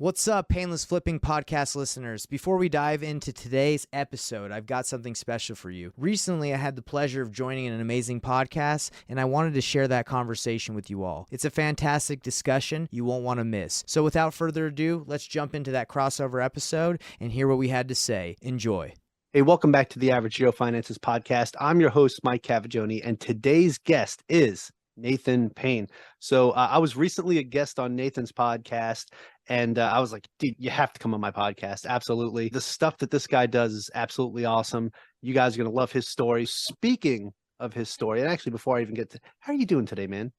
What's up, Painless Flipping podcast listeners? Before we dive into today's episode, I've got something special for you. Recently, I had the pleasure of joining an amazing podcast, and I wanted to share that conversation with you all. It's a fantastic discussion you won't want to miss. So without further ado, let's jump into that crossover episode and hear what we had to say. Enjoy. Hey, welcome back to the Average Joe Finances podcast. I'm your host, Mike Cavagioni, and today's guest is Nathan Payne. So I was recently a guest on Nathan's podcast, and I was like, dude, you have to come on my podcast. Absolutely. The stuff that this guy does is absolutely awesome. You guys are going to love his story. Speaking of his story, and actually, before I even get to, how are you doing today, man?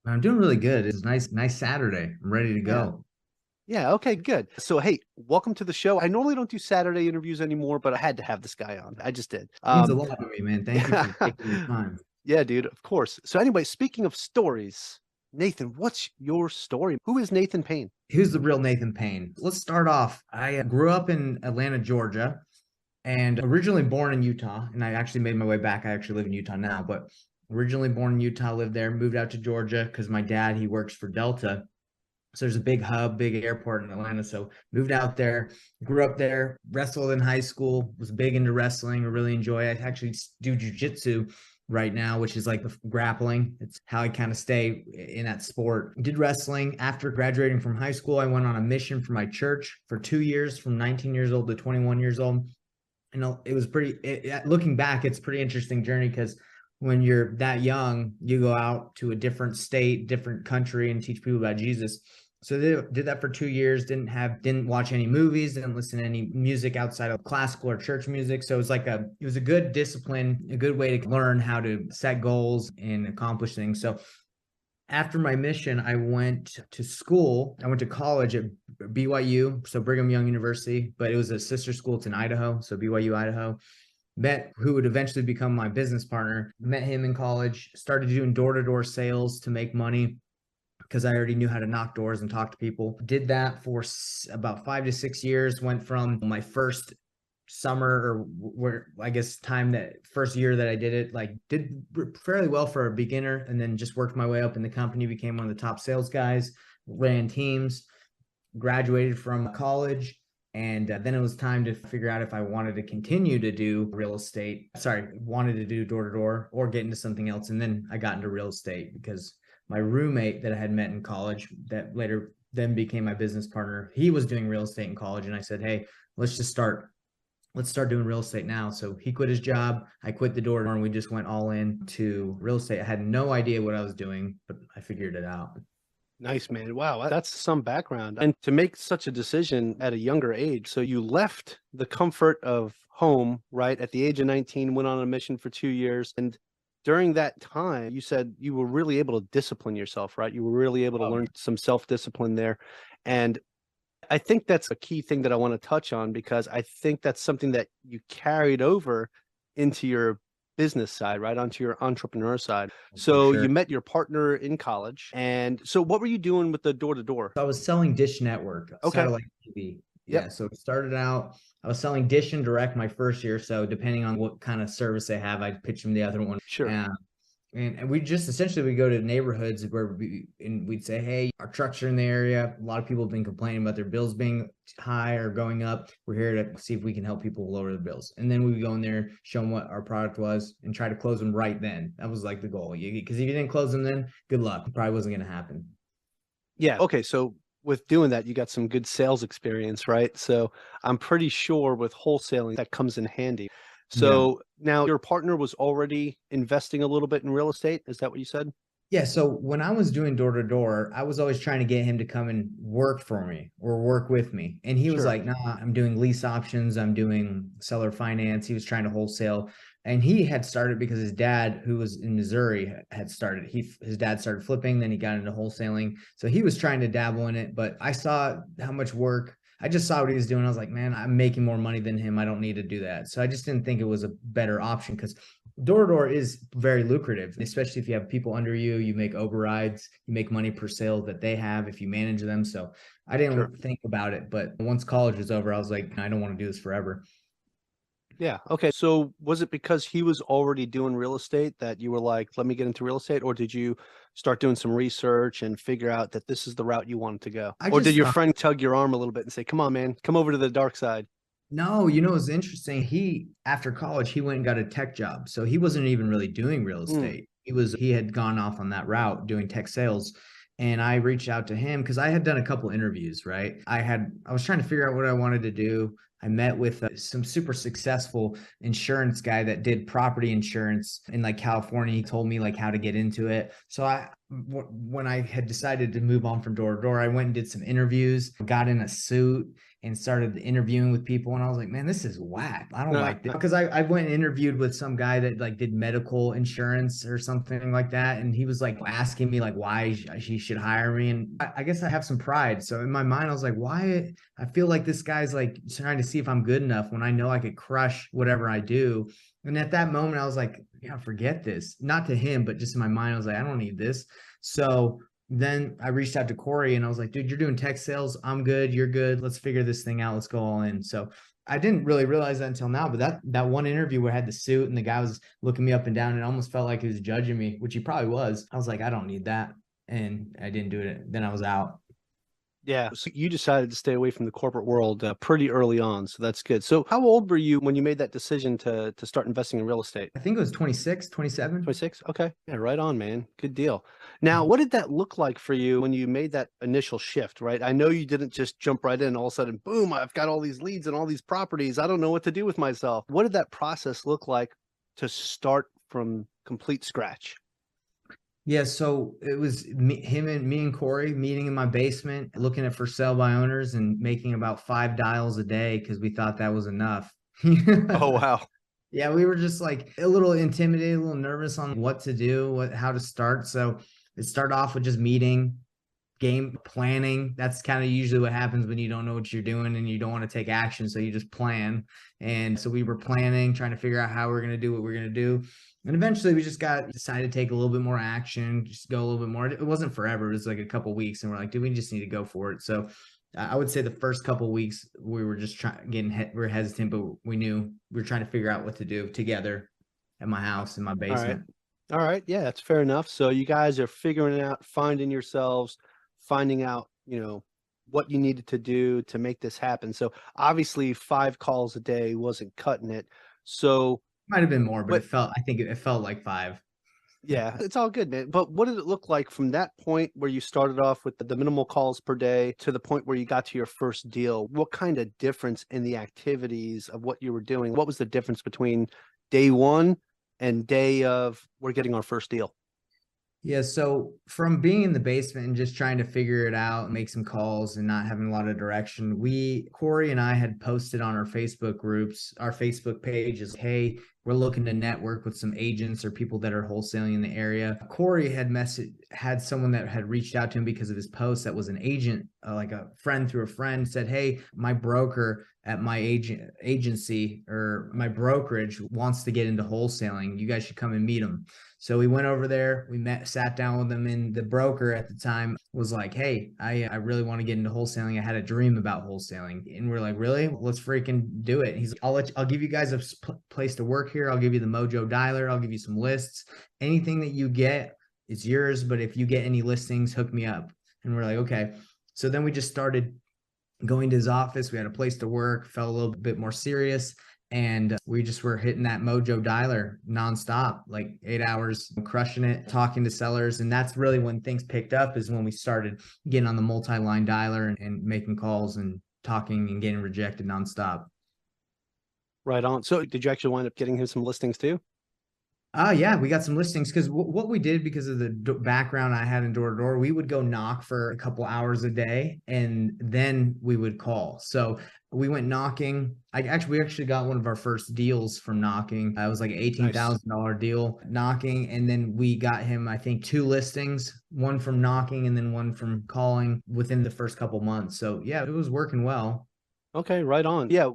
I'm doing really good. It's nice Saturday. I'm ready to go. Yeah, okay, good. So, hey, welcome to the show. I normally don't do Saturday interviews anymore, but I had to have this guy on. I just did. It means a lot to me, man. Thank you for taking the time. Yeah, dude, of course. So anyway, speaking of stories, Nathan, what's your story? Who is Nathan Payne? Who's the real Nathan Payne? Let's start off. I grew up in Atlanta, Georgia, and originally born in Utah. And I actually made my way back. I actually live in Utah now, but originally born in Utah, lived there, moved out to Georgia because my dad, he works for Delta. So there's a big hub, big airport in Atlanta. So moved out there, grew up there, wrestled in high school, was big into wrestling. I really enjoy it. I actually do jujitsu right now, which is like grappling. It's how I kind of stay in that sport. Did wrestling. After graduating from high school, I went on a mission for my church for 2 years, from 19 years old to 21 years old. And it was looking back, it's a pretty interesting journey because when you're that young, you go out to a different state, different country and teach people about Jesus. So they did that for 2 years, didn't watch any movies, didn't listen to any music outside of classical or church music. So it was a good discipline, a good way to learn how to set goals and accomplish things. So after my mission, I went to school. I went to college at BYU, so Brigham Young University, but it was a sister school. It's in Idaho, so BYU, Idaho. Met who would eventually become my business partner. Met him in college, started doing door-to-door sales to make money, because I already knew how to knock doors and talk to people. Did that for about 5 to 6 years. Went from my first summer first year that I did it, did fairly well for a beginner, and then just worked my way up in the company, became one of the top sales guys, ran teams, graduated from college. And then it was time to figure out if I wanted to continue to do wanted to do door-to-door or get into something else. And then I got into real estate because my roommate that I had met in college that later then became my business partner, he was doing real estate in college. And I said, hey, let's start doing real estate now. So he quit his job. I quit the door and we just went all in to real estate. I had no idea what I was doing, but I figured it out. Nice, man. Wow, that's some background. And to make such a decision at a younger age. So you left the comfort of home, right? At the age of 19, went on a mission for 2 years. And during that time, you said you were really able to discipline yourself, right? You were really able to learn some self-discipline there. And I think that's a key thing that I want to touch on, because I think that's something that you carried over into your business side, right? Onto your entrepreneur side. So you met your partner in college. And so what were you doing with the door-to-door? I was selling Dish Network, satellite TV. Yeah. So it started out, I was selling Dish and Direct my first year. So depending on what kind of service they have, I'd pitch them the other one. Sure. And we just essentially, we go to neighborhoods where we'd say, hey, our trucks are in the area. A lot of people have been complaining about their bills being high or going up. We're here to see if we can help people lower the bills. And then we would go in there, show them what our product was, and try to close them right then. That was like the goal. Because if you didn't close them then, good luck. It probably wasn't going to happen. Yeah. Okay. So with doing that, you got some good sales experience, right? So I'm pretty sure with wholesaling that comes in handy. So now your partner was already investing a little bit in real estate. Is that what you said? Yeah. So when I was doing door to door, I was always trying to get him to come and work for me or work with me. And he was like, nah, I'm doing lease options. I'm doing seller finance. He was trying to wholesale. And he had started because his dad, who was in Missouri, had started. His dad started flipping, then he got into wholesaling. So he was trying to dabble in it, but I saw how much work. I just saw what he was doing. I was like, man, I'm making more money than him. I don't need to do that. So I just didn't think it was a better option, because door-to-door is very lucrative, especially if you have people under you. You make overrides, you make money per sale that they have if you manage them. So I didn't think about it. But once college was over, I was like, I don't want to do this forever. Yeah. Okay. So was it because he was already doing real estate that you were like, let me get into real estate? Or did you start doing some research and figure out that this is the route you wanted to go? I Or did just your friend tug your arm a little bit and say, come on, man, come over to the dark side? No, you know, it was interesting. He, after college, he went and got a tech job. So he wasn't even really doing real Mm, estate. He had gone off on that route doing tech sales. And I reached out to him because I had done a couple interviews, right? I was trying to figure out what I wanted to do. I met with some super successful insurance guy that did property insurance in like California. He told me like how to get into it. So when I had decided to move on from door to door, I went and did some interviews, got in a suit and started interviewing with people. And I was like, man, this is whack. I don't like this. Because I went and interviewed with some guy that like did medical insurance or something like that. And he was like asking me like why he should hire me. And I guess I have some pride. So in my mind, I was like, why? I feel like this guy's like trying to see if I'm good enough when I know I could crush whatever I do. And at that moment, I was like, yeah, forget this. Not to him, but just in my mind, I was like, I don't need this. So then I reached out to Corey and I was like, dude, you're doing tech sales. I'm good. You're good. Let's figure this thing out. Let's go all in. So I didn't really realize that until now, but that one interview where I had the suit and the guy was looking me up and down and it almost felt like he was judging me, which he probably was. I was like, I don't need that. And I didn't do it. Then I was out. yeah. So you decided to stay away from the corporate world pretty early on. So that's good. So how old were you when you made that decision to start investing in real estate? I think it was 26, 27. 26? Okay. Yeah, right on, man. Good deal. Now, what did that look like for you when you made that initial shift, right? I know you didn't just jump right in, all of a sudden, boom, I've got all these leads and all these properties. I don't know what to do with myself. What did that process look like to start from complete scratch? Yeah, so it was me and Corey meeting in my basement, looking at for sale by owners and making about 5 dials a day because we thought that was enough. Oh, wow. Yeah, we were just like a little intimidated, a little nervous on what to do, how to start. So it started off with just meeting, game planning. That's kind of usually what happens when you don't know what you're doing and you don't want to take action. So you just plan. And so we were planning, trying to figure out how we're going to do what we're going to do. And eventually we just decided to take a little bit more action, just go a little bit more. It wasn't forever. It was like a couple of weeks. And we're like, dude, we just need to go for it. So I would say the first couple of weeks we were just we were hesitant, but we knew we were trying to figure out what to do together at my house in my All right. basement. All right. Yeah, that's fair enough. So you guys are figuring it out, finding yourselves, finding out, what you needed to do to make this happen. So obviously 5 calls a day wasn't cutting it. So Might have been more, but But- I think it felt like 5. yeah, it's all good, man. But what did it look like from that point where you started off with the minimal calls per day to the point where you got to your first deal? What kind of difference in the activities of what you were doing? What was the difference between day one and day of we're getting our first deal? Yeah, so from being in the basement and just trying to figure it out, make some calls and not having a lot of direction, Corey and I had posted on our Facebook groups, our Facebook page is, hey, we're looking to network with some agents or people that are wholesaling in the area. Corey had someone that had reached out to him because of his post that was an agent, like a friend through a friend said, hey, my broker at my agency or my brokerage wants to get into wholesaling. You guys should come and meet him. So we went over there, sat down with them, and the broker at the time was like, hey, I really want to get into wholesaling. I had a dream about wholesaling. And we're like, really? Let's freaking do it. He's like, I'll give you guys a place to work here. I'll give you the Mojo dialer. I'll give you some lists. Anything that you get is yours. But if you get any listings, hook me up. And we're like, okay. So then we just started going to his office. We had a place to work, felt a little bit more serious. And we just were hitting that Mojo dialer nonstop, like 8 hours, crushing it, talking to sellers. And that's really when things picked up, is when we started getting on the multi-line dialer and making calls and talking and getting rejected nonstop. Right on. So did you actually wind up getting him some listings too? Yeah, we got some listings because what we did, because of the background I had in door to door, we would go knock for a couple hours a day and then we would call. So we went knocking. We actually got one of our first deals from knocking. It was like an $18,000 deal knocking. And then we got him, I think, 2 listings, one from knocking and then one from calling within the first couple months. So yeah, it was working well. Okay, right on. Yeah,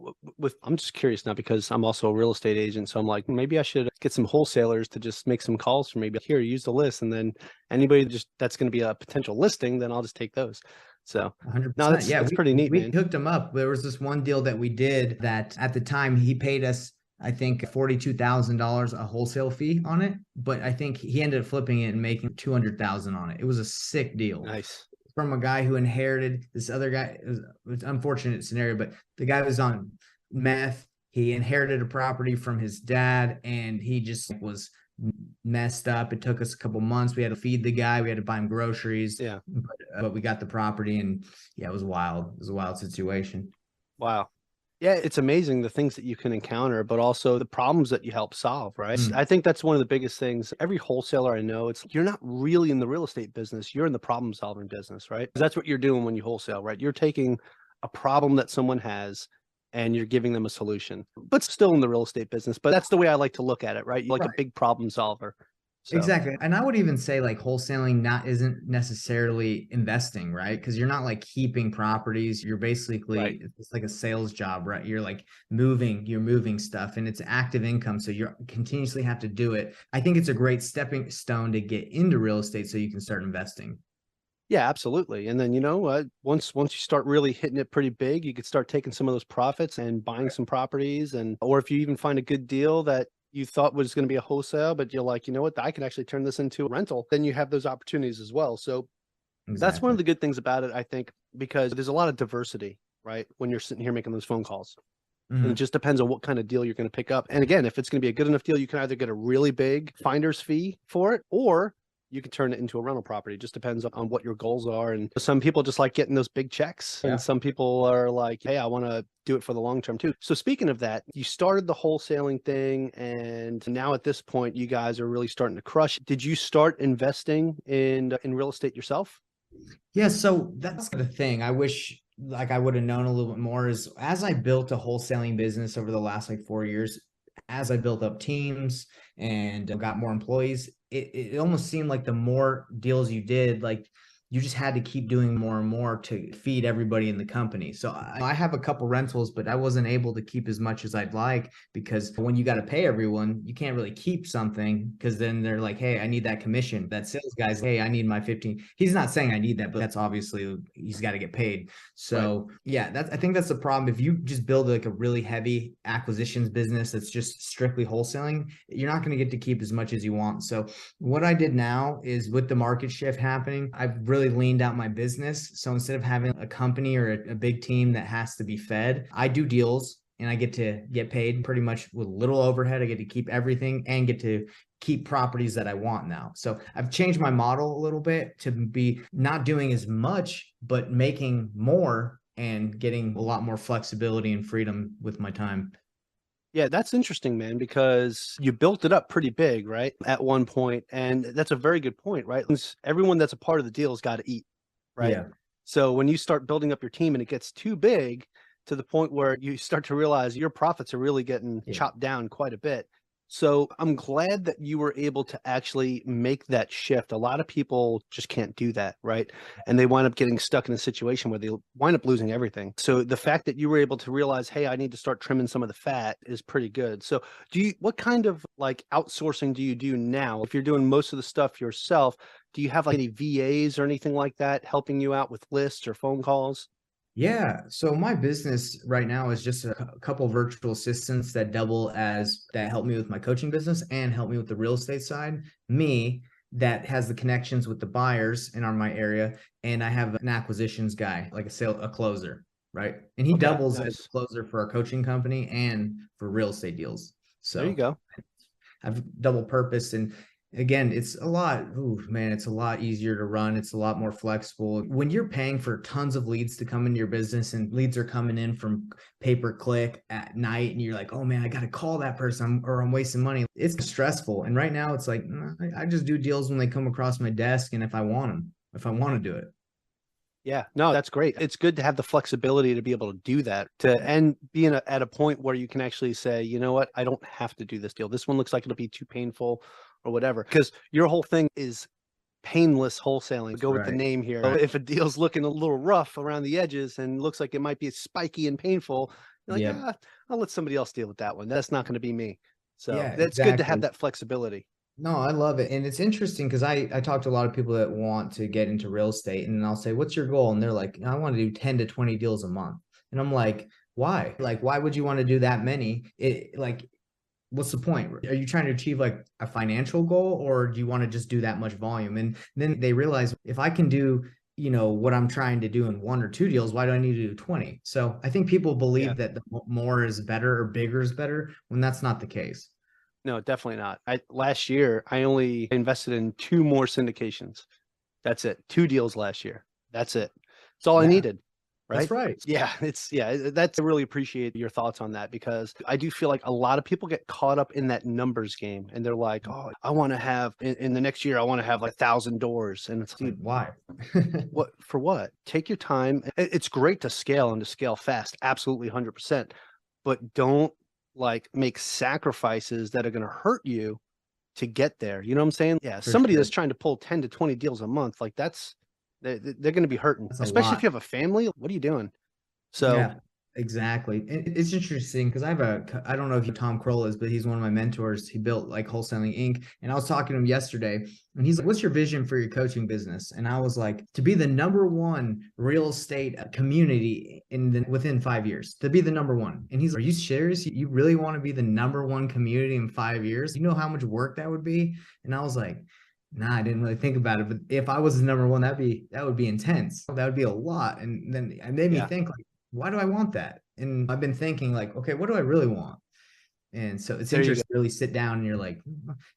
I'm just curious now because I'm also a real estate agent. So I'm like, maybe I should get some wholesalers to just make some calls for me. But here, use the list. And then anybody that's going to be a potential listing, then I'll just take those. So 100%. no, that's pretty neat, we man. hooked him up. There was this one deal that we did that at the time he paid us I think $42,000 a wholesale fee on it, but I think he ended up flipping it and making 200,000 on it. It was a sick deal. Nice. From a guy who inherited this other guy. It was an unfortunate scenario, but the guy was on meth. He inherited a property from his dad, and he just was messed up. It took us a couple months. We had to feed the guy. We had to buy him groceries. Yeah. But we got the property, and yeah, it was wild. It was a wild situation. Wow. Yeah, it's amazing the things that you can encounter, but also the problems that you help solve, right? I think that's one of the biggest things. Every wholesaler I know, it's you're not really in the real estate business, you're in the problem solving business, right? 'Cause that's what you're doing when you wholesale, right? You're taking a problem that someone has and you're giving them a solution, but still in the real estate business. But that's the way I like to look at it, right? You're like a big problem solver. So, Exactly. And I would even say like wholesaling isn't necessarily investing, right? Because you're not like keeping properties. You're basically Right. it's like a sales job, right? You're like you're moving stuff, and it's active income. So you're continuously have to do it. I think it's a great stepping stone to get into real estate so you can start investing. Yeah, absolutely. And then, once you start really hitting it pretty big, you could start taking some of those profits and buying some properties, or if you even find a good deal that you thought was going to be a wholesale, but you're like, you know what, I can actually turn this into a rental, then you have those opportunities as well. So that's one of the good things about it, I think, because there's a lot of diversity, right? When you're sitting here making those phone calls. And it just depends on what kind of deal you're going to pick up. And again, if it's going to be a good enough deal, you can either get a really big finder's fee for it, or you can turn it into a rental property. It just depends on what your goals are. And some people just like getting those big checks. Yeah. And some people are like, hey, I want to do it for the long term too. So speaking of that, you started the wholesaling thing, and now at this point, you guys are really starting to crush. Did you start investing in real estate yourself? Yeah, so that's the thing. I wish like I would have known a little bit more is as I built a wholesaling business over the last like 4 years, as I built up teams and got more employees, it almost seemed like the more deals you did, like you just had to keep doing more and more to feed everybody in the company. So I have a couple rentals, but I wasn't able to keep as much as I'd like, because when you got to pay everyone, you can't really keep something, because then they're like, hey, I need that commission. That sales guy's, hey, I need my 15. He's not saying I need that, but that's obviously he's got to get paid. So right. Yeah, I think that's the problem. If you just build like a really heavy acquisitions business that's just strictly wholesaling, you're not going to get to keep as much as you want. So what I did now is, with the market shift happening, I've really leaned out my business. So instead of having a company or a big team that has to be fed, I do deals and I get to get paid pretty much with little overhead. I get to keep everything and get to keep properties that I want now. So I've changed my model a little bit to be not doing as much, but making more and getting a lot more flexibility and freedom with my time. Yeah, that's interesting, man, because you built it up pretty big, right? At one point. And that's a very good point, right? Everyone that's a part of the deal has got to eat, right? Yeah. So when you start building up your team and it gets too big to the point where you start to realize your profits are really getting chopped down quite a bit. So I'm glad that you were able to actually make that shift. A lot of people just can't do that, right? And they wind up getting stuck in a situation where they wind up losing everything. So the fact that you were able to realize, hey, I need to start trimming some of the fat is pretty good. So what kind of like outsourcing do you do now? If you're doing most of the stuff yourself, do you have like any VAs or anything like that helping you out with lists or phone calls? Yeah. So my business right now is just a couple virtual assistants that help me with my coaching business and help me with the real estate side. Me, that has the connections with the buyers in my area. And I have an acquisitions guy, like a closer, right? And he doubles as a closer for our coaching company and for real estate deals. So there you go. I've double purpose. And again, it's a lot easier to run. It's a lot more flexible. When you're paying for tons of leads to come into your business, and leads are coming in from pay-per-click at night, and you're like, oh man, I got to call that person or I'm wasting money. It's stressful. And right now it's like, I just do deals when they come across my desk, and if I want to do it. Yeah, no, that's great. It's good to have the flexibility to be able to do that, and be at a point where you can actually say, you know what, I don't have to do this deal. This one looks like it'll be too painful or whatever, because your whole thing is painless wholesaling. Go with the name here. Right. If a deal's looking a little rough around the edges and looks like it might be spiky and painful, you're like, I'll let somebody else deal with that one. That's not going to be me. So it's good to have that flexibility. No, I love it. And it's interesting because I talk to a lot of people that want to get into real estate, and I'll say, what's your goal? And they're like, I want to do 10 to 20 deals a month. And I'm like, why? Like, why would you want to do that many? what's the point? Are you trying to achieve like a financial goal, or do you want to just do that much volume? And then they realize, if I can do, what I'm trying to do in 1 or 2 deals, why do I need to do 20? So I think people Yeah. believe that the more is better or bigger is better, when that's not the case. No, definitely not. Last year I only invested in 2 more syndications. That's it. 2 deals last year. That's it. It's all I Yeah, needed. that's Right. right. Yeah. I really appreciate your thoughts on that, because I do feel like a lot of people get caught up in that numbers game, and they're like, oh, I want to have in the next year, I want to have like 1,000 doors. And it's Dude, like, why? what for what? Take your time. It's great to scale and to scale fast. Absolutely 100%. But don't like make sacrifices that are going to hurt you to get there. You know what I'm saying? Yeah. For Somebody sure. that's trying to pull 10 to 20 deals a month, like they're going to be hurting, That's a especially if lot. you have a family. What are you doing? So Yeah, exactly. And it's interesting because I don't know if you Tom Kroll is, but he's one of my mentors. He built like Wholesaling Inc. And I was talking to him yesterday, and he's like, "What's your vision for your coaching business?" And I was like, "To be the number one real estate community within 5 years, to be the number one." And he's like, "Are you serious? You really want to be the number one community in 5 years? You know how much work that would be?" And I was like, nah, I didn't really think about it. But if I was the number one, that would be intense. That would be a lot. And then it made me yeah, think, like, why do I want that? And I've been thinking, like, okay, what do I really want? And so it's there you go. interesting to really sit down and you're like,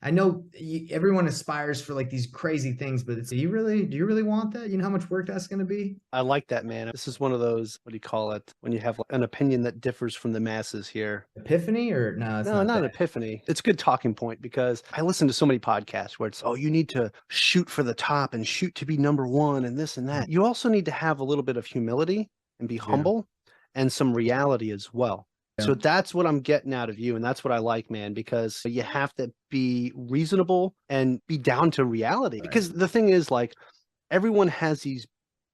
I know everyone aspires for like these crazy things, but do you really want that? You know how much work that's going to be? I like that, man. This is one of those, what do you call it? When you have like an opinion that differs from the masses here. Epiphany, or no, it's No, not not an that. epiphany. It's a good talking point, because I listen to so many podcasts where it's, oh, you need to shoot for the top and shoot to be number one and this and that. You also need to have a little bit of humility and be Yeah. humble and some reality as well. Yeah. So that's what I'm getting out of you. And that's what I like, man, because you have to be reasonable and be down to reality. Right. Because the thing is, like, everyone has these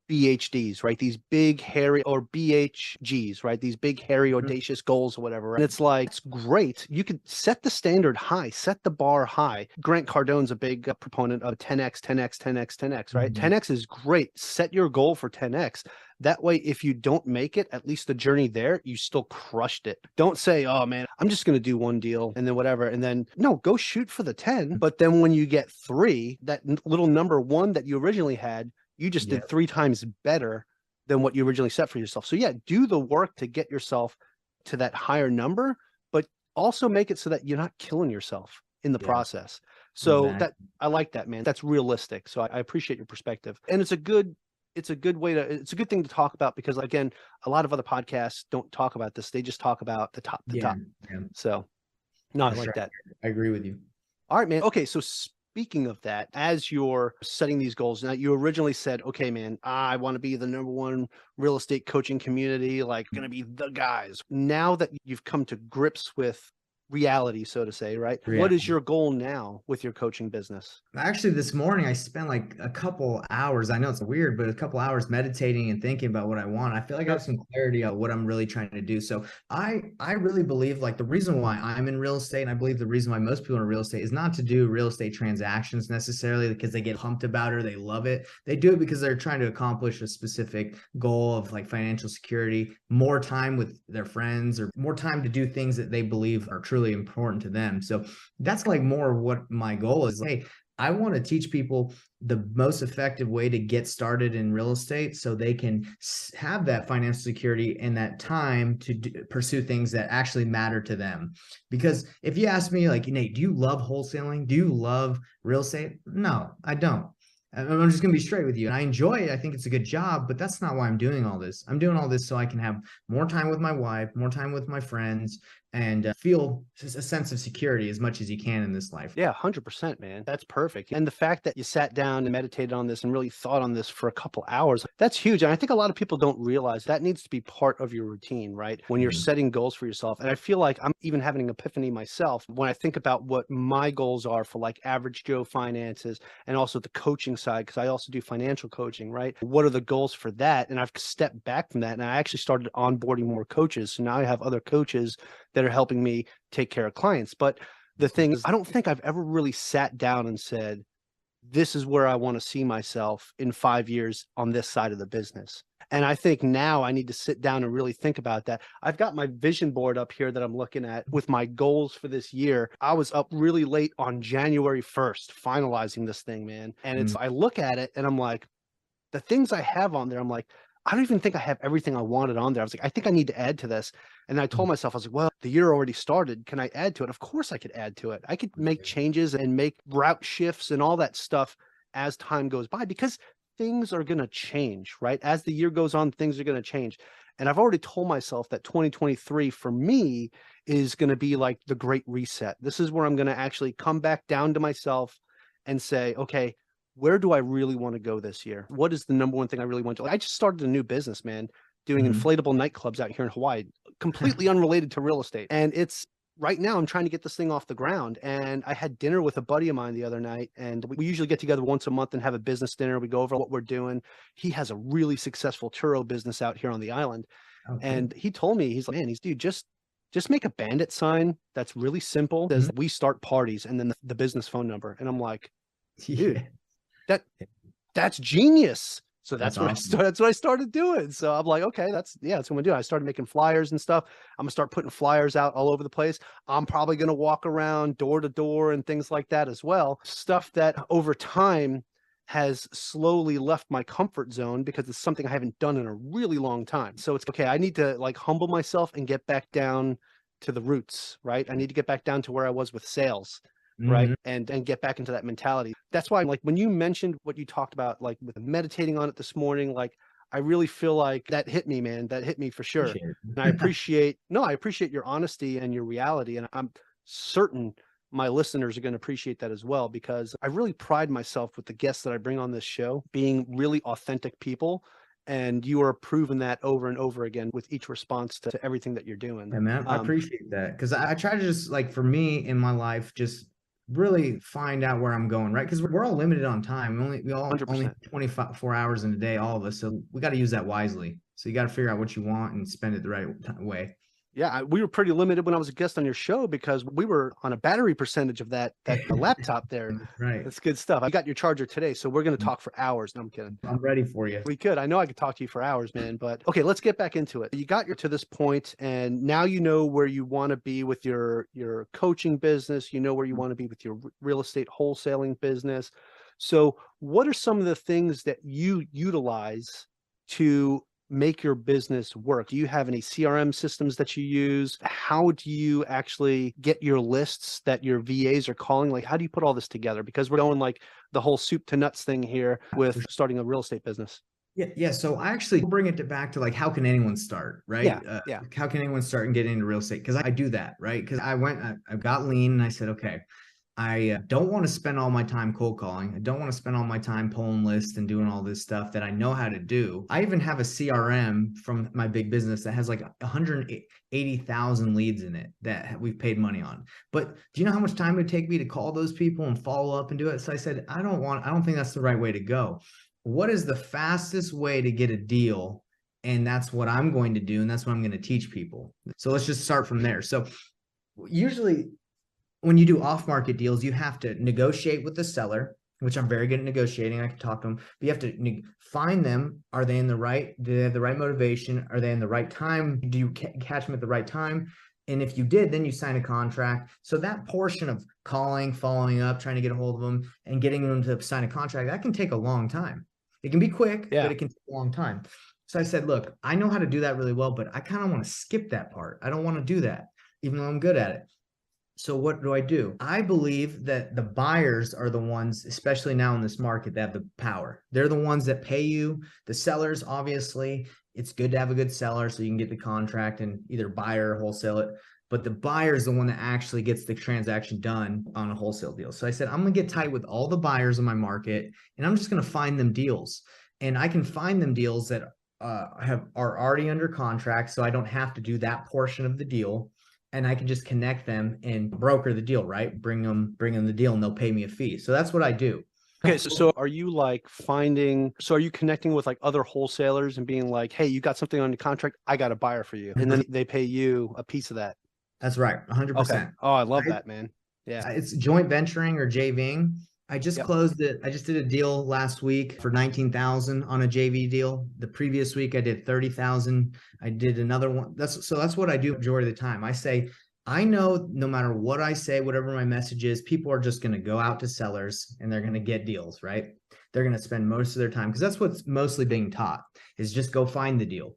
BHDs, right? These big, hairy, or BHGs, right? These big, hairy, audacious goals or whatever. And it's like, it's great. You could set the standard high, set the bar high. Grant Cardone's a big proponent of 10X, 10X, 10X, 10X, right? 10X is great. Set your goal for 10X. That way, if you don't make it, at least the journey there, you still crushed it. Don't say, oh man, I'm just going to do 1 deal and then whatever. And then, no, go shoot for the 10. But then when you get 3, that little number 1 that you originally had, you just did 3 times better than what you originally set for yourself. So yeah, do the work to get yourself to that higher number, but also make it so that you're not killing yourself in the process. So Exactly. that I like that, man. That's realistic. So I appreciate your perspective. And it's a good thing to talk about, because again, a lot of other podcasts don't talk about this. They just talk about the top. Yeah. So no, I For like sure. that. I agree with you. All right, man. Okay, so speaking of that, as you're setting these goals, now you originally said, okay, man, I want to be the number one real estate coaching community, like going to be the guys. Now that you've come to grips with reality, so to say, right? What is your goal now with your coaching business? Actually, this morning I spent like a couple hours. I know it's weird, but a couple hours meditating and thinking about what I want. I feel like I have some clarity on what I'm really trying to do. So I really believe, like, the reason why I'm in real estate, and I believe the reason why most people are in real estate, is not to do real estate transactions necessarily because they get pumped about it or they love it. They do it because they're trying to accomplish a specific goal of like financial security, more time with their friends, or more time to do things that they believe are truly important to them. So that's like more of what my goal is. Hey, I want to teach people the most effective way to get started in real estate so they can have that financial security and that time to pursue things that actually matter to them. Because if you ask me, like, Nate, do you love wholesaling? Do you love real estate? No, I don't. I'm just going to be straight with you. And I enjoy it. I think it's a good job, but that's not why I'm doing all this. I'm doing all this so I can have more time with my wife, more time with my friends, and feel a sense of security as much as you can in this life. Yeah, 100%, man. That's perfect. And the fact that you sat down and meditated on this and really thought on this for a couple hours, that's huge. And I think a lot of people don't realize that needs to be part of your routine, right? When you're setting goals for yourself. And I feel like I'm even having an epiphany myself when I think about what my goals are for like average Joe finances and also the coaching side, because I also do financial coaching, right? What are the goals for that? And I've stepped back from that, and I actually started onboarding more coaches. So now I have other coaches that are helping me take care of clients. But the thing is, I don't think I've ever really sat down and said, this is where I want to see myself in 5 years on this side of the business. And I think now I need to sit down and really think about that. I've got my vision board up here that I'm looking at with my goals for this year. I was up really late on January 1st, finalizing this thing, man. And I look at it and I'm like, the things I have on there, I'm like, I don't even think I have everything I wanted on there. I was like, I think I need to add to this. And I told myself, I was like, well, the year already started. Can I add to it? Of course I could add to it. I could make changes and make route shifts and all that stuff as time goes by, because things are going to change, right? As the year goes on, things are going to change. And I've already told myself that 2023 for me is going to be like the great reset. This is where I'm going to actually come back down to myself and say, okay, where do I really want to go this year? What is the number one thing I really want to? I just started a new business, man, doing inflatable nightclubs out here in Hawaii, completely unrelated to real estate. And it's right now I'm trying to get this thing off the ground. And I had dinner with a buddy of mine the other night, and we usually get together once a month and have a business dinner. We go over what we're doing. He has a really successful churro business out here on the island. Okay. And he told me, he's like, man, dude, just make a bandit sign that's really simple. Says we start parties, and then the business phone number. And I'm like, dude, that's genius. So that's what awesome. That's what I started doing. So I'm like, okay, that's what I'm gonna do. I started making flyers and stuff. I'm gonna start putting flyers out all over the place. I'm probably gonna walk around door to door and things like that as well. Stuff that over time has slowly left my comfort zone because it's something I haven't done in a really long time. So it's okay. I need to like humble myself and get back down to the roots, right? I need to get back down to where I was with sales. Right. And get back into that mentality. That's why, like, when you mentioned what you talked about, like with meditating on it this morning, like, I really feel like that hit me, man. That hit me for sure. And I appreciate your honesty and your reality. And I'm certain my listeners are going to appreciate that as well, because I really pride myself with the guests that I bring on this show being really authentic people. And you are proving that over and over again with each response to everything that you're doing. Yeah, man, I appreciate that, because I try to just, like, for me in my life, just really find out where I'm going, right? Because we're all limited on time. We all 100%. Only 24 hours in a day, all of us. So we got to use that wisely. So you got to figure out what you want and spend it the right way. Yeah, we were pretty limited when I was a guest on your show because we were on a battery percentage of that laptop there. Right. That's good stuff. I got your charger today, so we're going to talk for hours. No, I'm kidding. I'm ready for you. We could. I know I could talk to you for hours, man. But okay, let's get back into it. You got to this point, and now you know where you want to be with your coaching business. You know where you want to be with your real estate wholesaling business. So what are some of the things that you utilize to make your business work? Do you have any CRM systems that you use? How do you actually get your lists that your VAs are calling? Like, how do you put all this together? Because we're going like the whole soup to nuts thing here with starting a real estate business. Yeah. So I actually bring it back to, like, how can anyone start, right? Yeah. How can anyone start and get into real estate? Because I do that, right? Because I got lean and I said, okay, I don't want to spend all my time cold calling. I don't want to spend all my time pulling lists and doing all this stuff that I know how to do. I even have a CRM from my big business that has like 180,000 leads in it that we've paid money on. But do you know how much time it would take me to call those people and follow up and do it? So I said, I don't think that's the right way to go. What is the fastest way to get a deal? And that's what I'm going to do. And that's what I'm going to teach people. So let's just start from there. So usually, when you do off-market deals, you have to negotiate with the seller, which I'm very good at negotiating. I can talk to them. But you have to find them. Are they in the right? Do they have the right motivation? Are they in the right time? Do you catch them at the right time? And if you did, then you sign a contract. So that portion of calling, following up, trying to get a hold of them, and getting them to sign a contract, that can take a long time. It can be quick, but it can take a long time. So I said, look, I know how to do that really well, but I kind of want to skip that part. I don't want to do that, even though I'm good at it. So what do? I believe that the buyers are the ones, especially now in this market, that have the power. They're the ones that pay you. The sellers, obviously, it's good to have a good seller so you can get the contract and either buy or wholesale it. But the buyer is the one that actually gets the transaction done on a wholesale deal. So I said, I'm going to get tight with all the buyers in my market, and I'm just going to find them deals. And I can find them deals that are already under contract, so I don't have to do that portion of the deal. And I can just connect them and broker the deal, right? Bring them the deal, and they'll pay me a fee. So that's what I do. Okay. So are you are you connecting with like other wholesalers and being like, hey, you got something on the contract, I got a buyer for you. And then they pay you a piece of that. That's right. 100%. Okay. Oh, I love that, man. Yeah. It's joint venturing or JVing. I just Yep. closed it. I just did a deal last week for 19,000 on a JV deal. The previous week I did 30,000. I did another one. That's what I do majority of the time. I say, I know no matter what I say, whatever my message is, people are just going to go out to sellers and they're going to get deals, right? They're going to spend most of their time because that's what's mostly being taught is just go find the deal.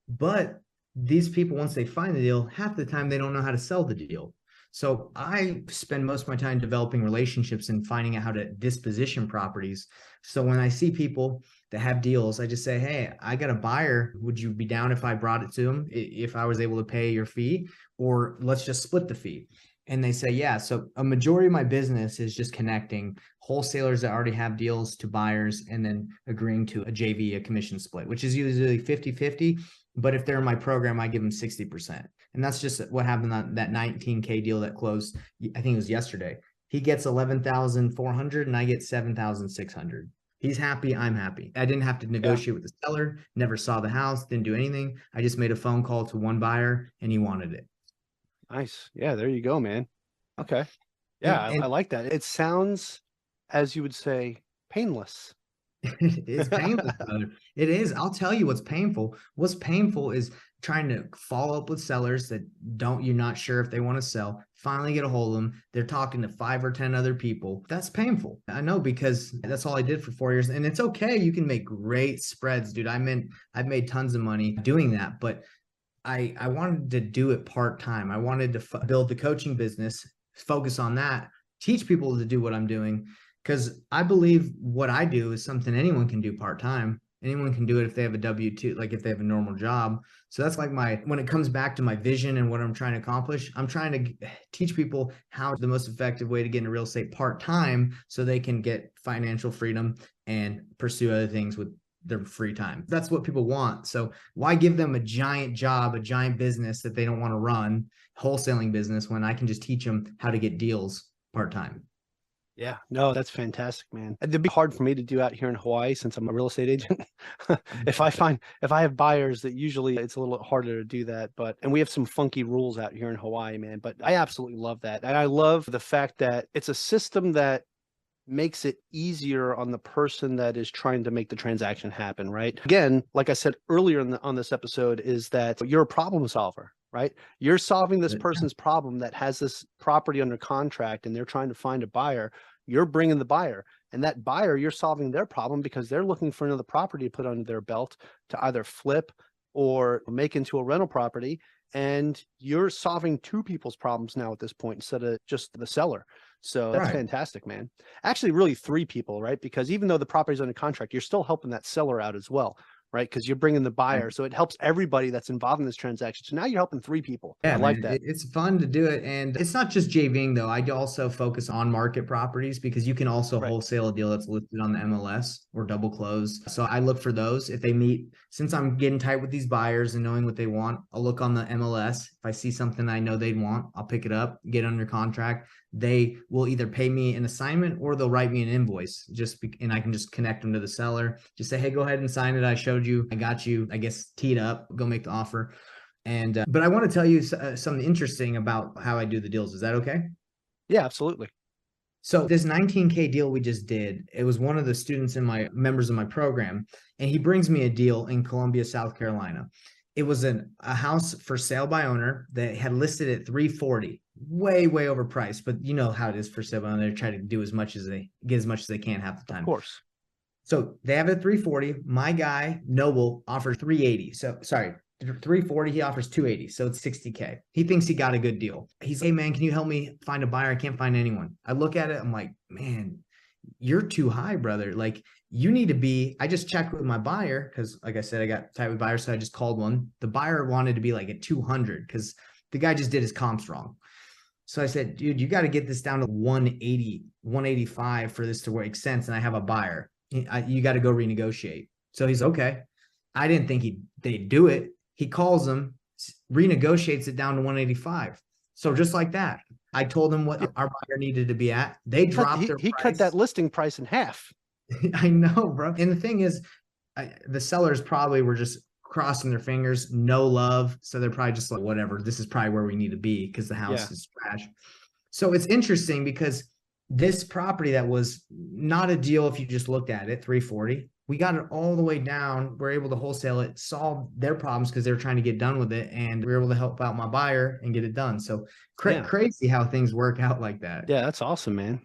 But these people, once they find the deal, half the time they don't know how to sell the deal. So I spend most of my time developing relationships and finding out how to disposition properties. So when I see people that have deals, I just say, hey, I got a buyer. Would you be down if I brought it to them, if I was able to pay your fee, or let's just split the fee? And they say, yeah. So a majority of my business is just connecting wholesalers that already have deals to buyers and then agreeing to a JV, a commission split, which is usually 50-50. But if they're in my program, I give them 60%. And that's just what happened on that 19K deal that closed, I think it was yesterday. He gets 11,400 and I get 7,600. He's happy, I'm happy. I didn't have to negotiate with the seller, never saw the house, didn't do anything. I just made a phone call to one buyer and he wanted it. Nice. Yeah, there you go, man. Okay. Yeah, I like that. It sounds, as you would say, painless. It's painful, brother. It is. I'll tell you what's painful. What's painful is trying to follow up with sellers that you're not sure if they want to sell, finally get a hold of them. They're talking to 5 or 10 other people. That's painful. I know because that's all I did for 4 years. And it's okay. You can make great spreads, dude. I've made tons of money doing that, but I wanted to do it part-time. I wanted to build the coaching business, focus on that, teach people to do what I'm doing. Because I believe what I do is something anyone can do part-time. Anyone can do it if they have a W-2, like if they have a normal job. So that's like when it comes back to my vision and what I'm trying to accomplish, I'm trying to teach people how the most effective way to get into real estate part-time so they can get financial freedom and pursue other things with their free time. That's what people want. So why give them a giant job, a giant business that they don't want to run, wholesaling business, when I can just teach them how to get deals part-time? Yeah, no, that's fantastic, man. It'd be hard for me to do out here in Hawaii since I'm a real estate agent. If I have buyers, that usually it's a little harder to do that. And we have some funky rules out here in Hawaii, man. But I absolutely love that. And I love the fact that it's a system that makes it easier on the person that is trying to make the transaction happen, right? Again, like I said earlier on this episode, is that you're a problem solver, right? You're solving this person's problem that has this property under contract and they're trying to find a buyer. You're bringing the buyer, and that buyer, you're solving their problem because they're looking for another property to put under their belt to either flip or make into a rental property. And you're solving 2 people's problems now at this point instead of just the seller. So that's fantastic, man. Actually, really 3 people, right? Because even though the property's under contract, you're still helping that seller out as well, right? Because you're bringing the buyer. So it helps everybody that's involved in this transaction. So now you're helping 3 people. Yeah, I like that. It's fun to do it. And it's not just JVing though. I also focus on market properties because you can also wholesale a deal that's listed on the MLS or double close. So I look for those. If they meet, since I'm getting tight with these buyers and knowing what they want, I'll look on the MLS. If I see something I know they'd want, I'll pick it up, get under contract. They will either pay me an assignment or they'll write me an invoice and I can just connect them to the seller. Just say, hey, go ahead and sign it. I showed you, I got you, I guess, teed up, go make the offer. And, but I want to tell you something interesting about how I do the deals. Is that okay? Yeah, absolutely. So this 19K deal we just did, it was one of the students in my members of my program, and he brings me a deal in Columbia, South Carolina. It was a house for sale by owner that had listed at 340, way overpriced. But you know how it is for sale by owner. They try to do as much as they can half the time. Of course. So they have it at 340. My guy, Noble, offers 380. So sorry, 340, he offers 280. So it's 60K. He thinks he got a good deal. He's, hey man, can you help me find a buyer? I can't find anyone. I look at it, I'm like, man, you're too high, brother. Like you need to be, I just checked with my buyer because like I said, I got tight with buyers. So I just called one. The buyer wanted to be like at 200 because the guy just did his comps wrong. So I said, dude, you got to get this down to 180, 185 for this to make sense. And I have a buyer. You got to go renegotiate. So he's okay. I didn't think they'd do it. He calls them, renegotiates it down to 185. So just like that, I told him what our buyer needed to be at. They dropped their price. He cut that listing price in half. I know, bro. And the thing is, the sellers probably were just crossing their fingers, no love. So they're probably just like, whatever, this is probably where we need to be because the house is trash. So it's interesting because this property that was not a deal if you just looked at it, 340. We got it all the way down. We're able to wholesale it, solve their problems because they were trying to get done with it, and we were able to help out my buyer and get it done. So crazy how things work out like that. Yeah, that's awesome, man.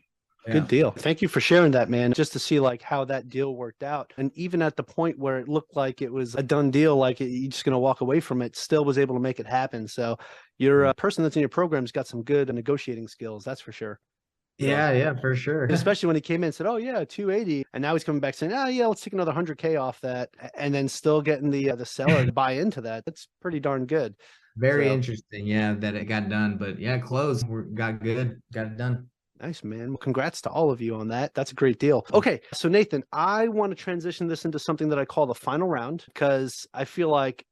Yeah. Good deal. Thank you for sharing that, man. Just to see like how that deal worked out. And even at the point where it looked like it was a done deal, like you're just going to walk away from it, still was able to make it happen. So you're a person that's in your program's got some good negotiating skills. That's for sure. Yeah, for sure. Especially when he came in and said, "Oh yeah, 280," and now he's coming back saying, "Oh yeah, let's take another 100K off that," and then still getting the seller to buy into that. That's pretty darn good. Very interesting. Yeah, that it got done, but yeah, closed. Got it done. Nice, man. Well, congrats to all of you on that. That's a great deal. Okay, so Nathan, I want to transition this into something that I call the final round because I feel like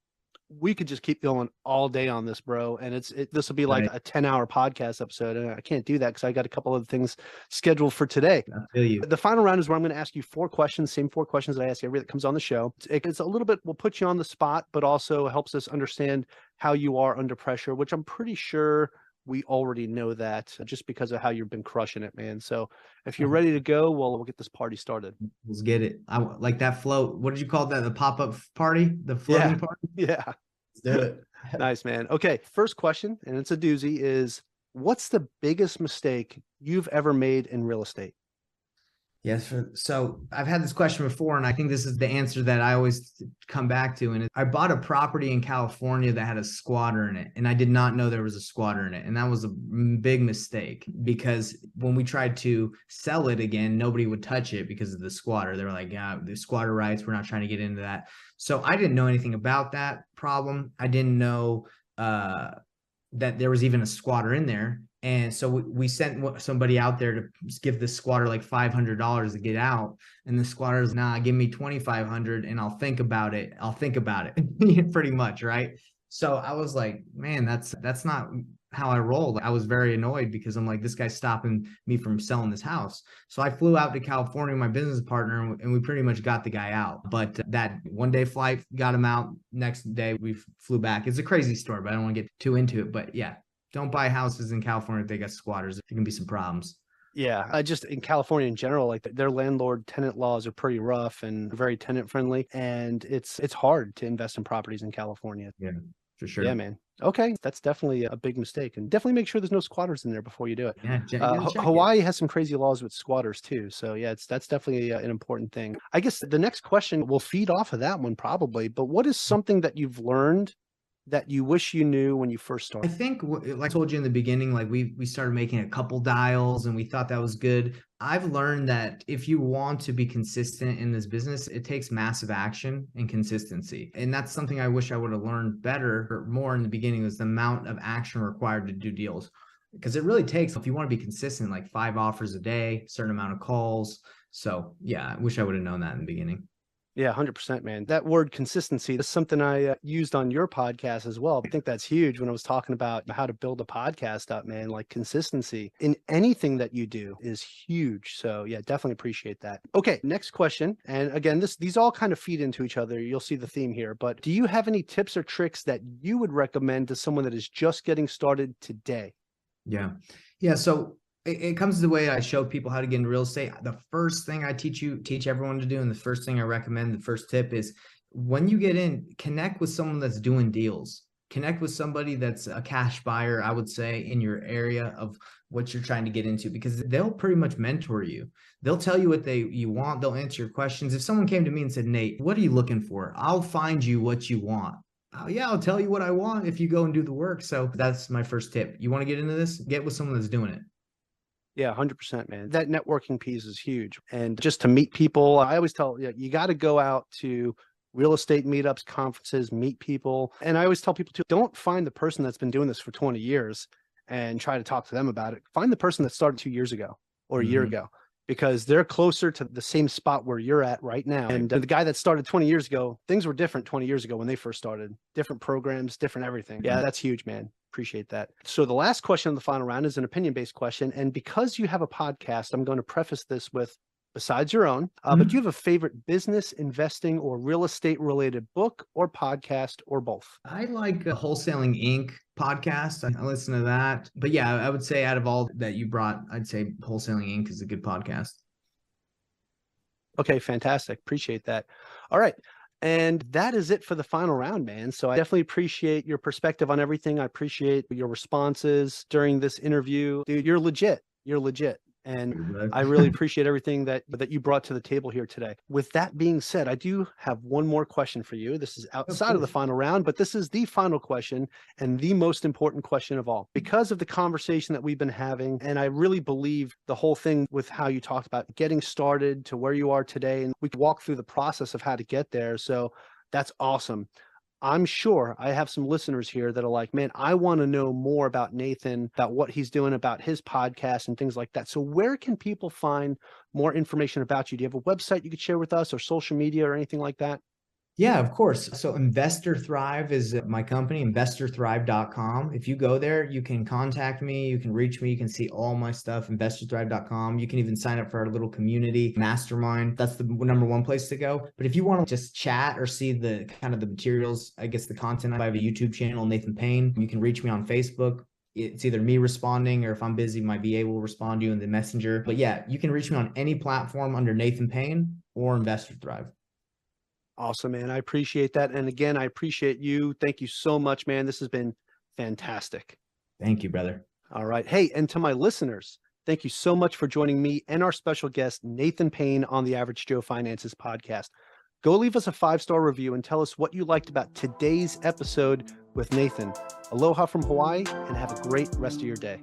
we could just keep going all day on this, bro. And this will be like a 10-hour podcast episode. And I can't do that because I got a couple of things scheduled for today. I feel you. The final round is where I'm going to ask you 4 questions, same 4 questions that I ask everybody that comes on the show. It's a little bit, we'll put you on the spot, but also helps us understand how you are under pressure, which I'm pretty sure we already know that just because of how you've been crushing it, man. So if you're ready to go, we'll get this party started. Let's get it. I like that float. What did you call that? The pop-up party? The floating party? Yeah. Let's do it. Nice, man. Okay. First question, and it's a doozy, is what's the biggest mistake you've ever made in real estate? Yes. So I've had this question before, and I think this is the answer that I always come back to. And I bought a property in California that had a squatter in it, and I did not know there was a squatter in it. And that was a big mistake because when we tried to sell it again, nobody would touch it because of the squatter. They were like, yeah, the squatter rights, we're not trying to get into that. So I didn't know anything about that problem. I didn't know that there was even a squatter in there. And so we sent somebody out there to give the squatter like $500 to get out. And the squatter's, nah, give me $2,500 and I'll think about it. Pretty much. Right. So I was like, man, that's not how I rolled. I was very annoyed because I'm like, this guy's stopping me from selling this house. So I flew out to California with my business partner and we pretty much got the guy out. But that one-day flight got him out. Next day we flew back. It's a crazy story, but I don't want to get too into it. But yeah, don't buy houses in California if they got squatters. There can be some problems. Yeah, just in California in general, like their landlord tenant laws are pretty rough and very tenant friendly, and it's hard to invest in properties in California. Yeah, for sure. Yeah, man. Okay, that's definitely a big mistake, and definitely make sure there's no squatters in there before you do it. Yeah, Hawaii has some crazy laws with squatters too, so yeah, that's definitely an important thing. I guess the next question will feed off of that one probably, but what is something that you've learned that you wish you knew when you first started? I think, like I told you in the beginning, like we started making a couple dials and we thought that was good. I've learned that if you want to be consistent in this business, it takes massive action and consistency. And that's something I wish I would have learned better or more in the beginning, was the amount of action required to do deals. Because it really takes, if you want to be consistent, like 5 offers a day, certain amount of calls. So yeah, I wish I would have known that in the beginning. Yeah, 100%, man. That word consistency is something I used on your podcast as well. I think that's huge when I was talking about how to build a podcast up, man. Like consistency in anything that you do is huge. So yeah, definitely appreciate that. Okay, next question. And again, these all kind of feed into each other. You'll see the theme here. But do you have any tips or tricks that you would recommend to someone that is just getting started today? Yeah. So it comes to the way I show people how to get into real estate. The first thing I teach everyone to do, and the first thing I recommend, the first tip is when you get in, connect with someone that's doing deals. Connect with somebody that's a cash buyer, I would say, in your area of what you're trying to get into, because they'll pretty much mentor you. They'll tell you what you want. They'll answer your questions. If someone came to me and said, Nate, what are you looking for? I'll find you what you want. Oh, yeah, I'll tell you what I want if you go and do the work. So that's my first tip. You want to get into this? Get with someone that's doing it. Yeah, 100%, man. That networking piece is huge. And just to meet people, I always tell you got to go out to real estate meetups, conferences, meet people. And I always tell people too, don't find the person that's been doing this for 20 years and try to talk to them about it. Find the person that started 2 years ago or a year ago, because they're closer to the same spot where you're at right now. And the guy that started 20 years ago, things were different 20 years ago when they first started. Different programs, different everything. Yeah, that's huge, man. Appreciate that. So the last question of the final round is an opinion-based question. And because you have a podcast, I'm going to preface this with besides your own, but do you have a favorite business, investing, or real estate related book or podcast or both? I like Wholesaling Inc. podcast. I listen to that. But yeah, I would say out of all that you brought, I'd say Wholesaling Inc. is a good podcast. Okay, fantastic. Appreciate that. All right. And that is it for the final round, man. So I definitely appreciate your perspective on everything. I appreciate your responses during this interview. Dude, you're legit. You're legit. And I really appreciate everything that you brought to the table here today. With that being said, I do have one more question for you. This is outside of the final round, but this is the final question and the most important question of all. Because of the conversation that we've been having, and I really believe the whole thing with how you talked about getting started to where you are today, and we can walk through the process of how to get there. So that's awesome. I'm sure I have some listeners here that are like, man, I want to know more about Nathan, about what he's doing, about his podcast and things like that. So where can people find more information about you? Do you have a website you could share with us or social media or anything like that? Yeah, of course. So Investor Thrive is my company, investorthrive.com. If you go there, you can contact me, you can reach me, you can see all my stuff, investorthrive.com. You can even sign up for our little community mastermind. That's the number one place to go. But if you want to just chat or see the kind of the materials, I guess the content, I have a YouTube channel, Nathan Payne. You can reach me on Facebook. It's either me responding or if I'm busy, my VA will respond to you in the messenger. But yeah, you can reach me on any platform under Nathan Payne or Investor Thrive. Awesome, man. I appreciate that. And again, I appreciate you. Thank you so much, man. This has been fantastic. Thank you, brother. All right. Hey, and to my listeners, thank you so much for joining me and our special guest, Nathan Payne, on the Average Joe Finances podcast. Go leave us a 5-star review and tell us what you liked about today's episode with Nathan. Aloha from Hawaii, and have a great rest of your day.